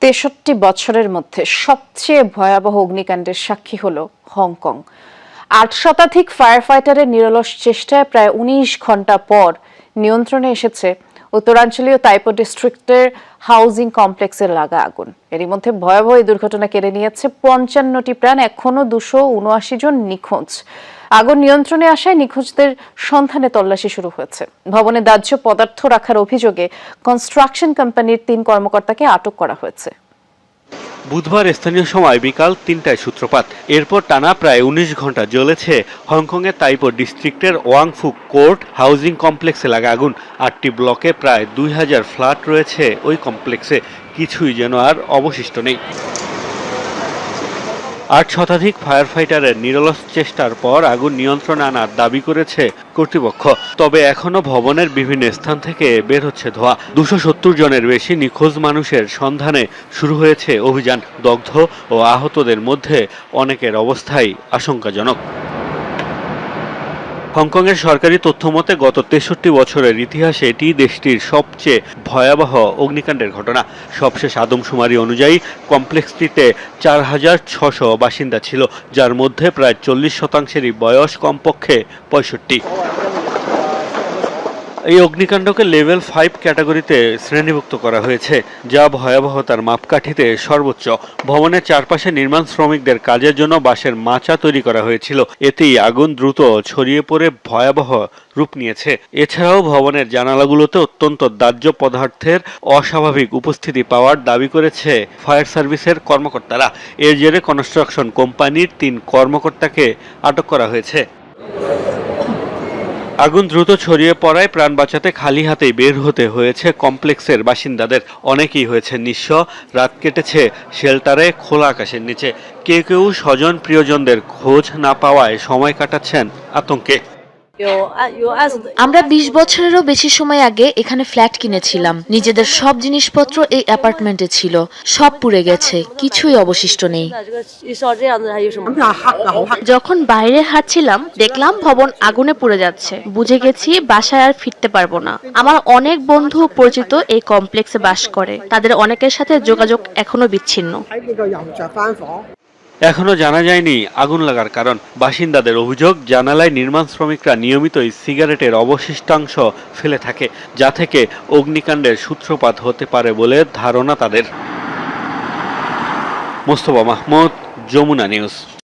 ৬৩ বছরের মধ্যে সবচেয়ে ভয়াবহ অগ্নিকাণ্ডের সাক্ষী হলো হংকং। ৮ শতাধিক ফায়ার ফাইটারের নিরলস চেষ্টায় প্রায় ১৯ ঘণ্টা পর নিয়ন্ত্রণে এসেছে উত্তরাঞ্চলীয় তাইপো ডিস্ট্রিক্টের হাউজিং কমপ্লেক্সের লাগা আগুন। এরই মধ্যে ভয়াবহ এই দুর্ঘটনা কেড়ে নিয়েছে ৫৫টি প্রাণ। এখনো ২৭৯ জন নিখোঁজ। আগুন নিয়ন্ত্রণে আসায় নিখোঁজদের সন্ধানে তল্লাশি শুরু হয়েছে। ভবনে দাহ্য পদার্থ রাখার অভিযোগে কনস্ট্রাকশন কোম্পানির ৩ কর্মকর্তাকে আটক করা হয়েছে। বুধবার স্থানীয় সময় বিকাল ৩টায় সূত্রপাত। এরপর টানা প্রায় ১৯ ঘণ্টা জ্বলেছে হংকংয়ের তাইপো ডিস্ট্রিক্টের ওয়াংফু কোর্ট হাউজিং কমপ্লেক্সে লাগা আগুন। ৮টি ব্লকে প্রায় ২,০০০ ফ্ল্যাট রয়েছে ওই কমপ্লেক্সে। কিছুই যেন আর অবশিষ্ট নেই। ৮ শতাধিক ফায়ার ফাইটারের নিরলস চেষ্টার পর আগুন নিয়ন্ত্রণে আনার দাবি করেছে কর্তৃপক্ষ। তবে এখনো ভবনের বিভিন্ন স্থান থেকে বের হচ্ছে ধোঁয়া। ২৭০ জনের বেশি নিখোঁজ মানুষের সন্ধানে শুরু হয়েছে অভিযান। দগ্ধ ও আহতদের মধ্যে অনেকের অবস্থাই আশঙ্কাজনক। হংকংয়ের সরকারি তথ্য মতে গত ৬৩ বছরের ইতিহাসে এটি দেশটির সবচেয়ে ভয়াবহ অগ্নিকাণ্ডের ঘটনা। সবশেষ আদমশুমারি অনুযায়ী কমপ্লেক্সটিতে ৪,৬০০ বাসিন্দা ছিল, যার মধ্যে প্রায় ৪০%-এরই বয়স কমপক্ষে ৬৫। এই অগ্নিকাণ্ডকে লেভেল 5 ক্যাটাগরিতে শ্রেণীভুক্ত করা হয়েছে, যা ভয়াবহতার মাপকাঠিতে সর্বোচ্চ। ভবনের চারপাশে নির্মাণ শ্রমিকদের কাজের জন্য বাঁশের মাচা তৈরি করা হয়েছিল। এতেই আগুন দ্রুত ছড়িয়ে পড়ে ভয়াবহ রূপ নিয়েছে। এছাড়াও ভবনের জানালাগুলোতে অত্যন্ত দাহ্য পদার্থের অস্বাভাবিক উপস্থিতি পাওয়ার দাবি করেছে ফায়ার সার্ভিসের কর্মকর্তারা। এর জেরে কনস্ট্রাকশন কোম্পানির ৩ কর্মকর্তাকে আটক করা হয়েছে। আগুন দ্রুত ছড়িয়ে পড়ায় প্রাণ বাঁচাতে খালি হাতেই বের হতে হয়েছে কমপ্লেক্সের বাসিন্দাদের। অনেকেই হয়েছে নিঃস্ব। রাত কেটেছে শেল্টারে খোলা আকাশের নিচে। কেউ কেউ স্বজন প্রিয়জনদের খোঁজ না পাওয়ায় সময় কাটাচ্ছেন আতঙ্কে। আমরা ২০ বছরেরও বেশি সময় আগে এখানে ফ্ল্যাট কিনেছিলাম। নিজেদের সব জিনিসপত্র এই অ্যাপার্টমেন্টে ছিল। সব পুড়ে গেছে, কিছুই অবশিষ্ট নেই। যখন বাইরে হাঁটছিলাম দেখলাম ভবন আগুনে পুড়ে যাচ্ছে। বুঝে গেছি বাসায় আর ফিরতে পারবো না। আমার অনেক বন্ধু পরিচিত এই কমপ্লেক্সে বাস করে। তাদের অনেকের সাথে যোগাযোগ এখনো বিচ্ছিন্ন। এখনো জানা যায়নি আগুন লাগার কারণ। বাসিন্দাদের অভিযোগ, জানালায় নির্মাণ শ্রমিকরা নিয়মিতই সিগারেটের অবশিষ্টাংশ ফেলে থাকে, যা থেকে অগ্নিকাণ্ডের সূত্রপাত হতে পারে বলে ধারণা তাদের। মোস্তফা মাহমুদ, যমুনা নিউজ।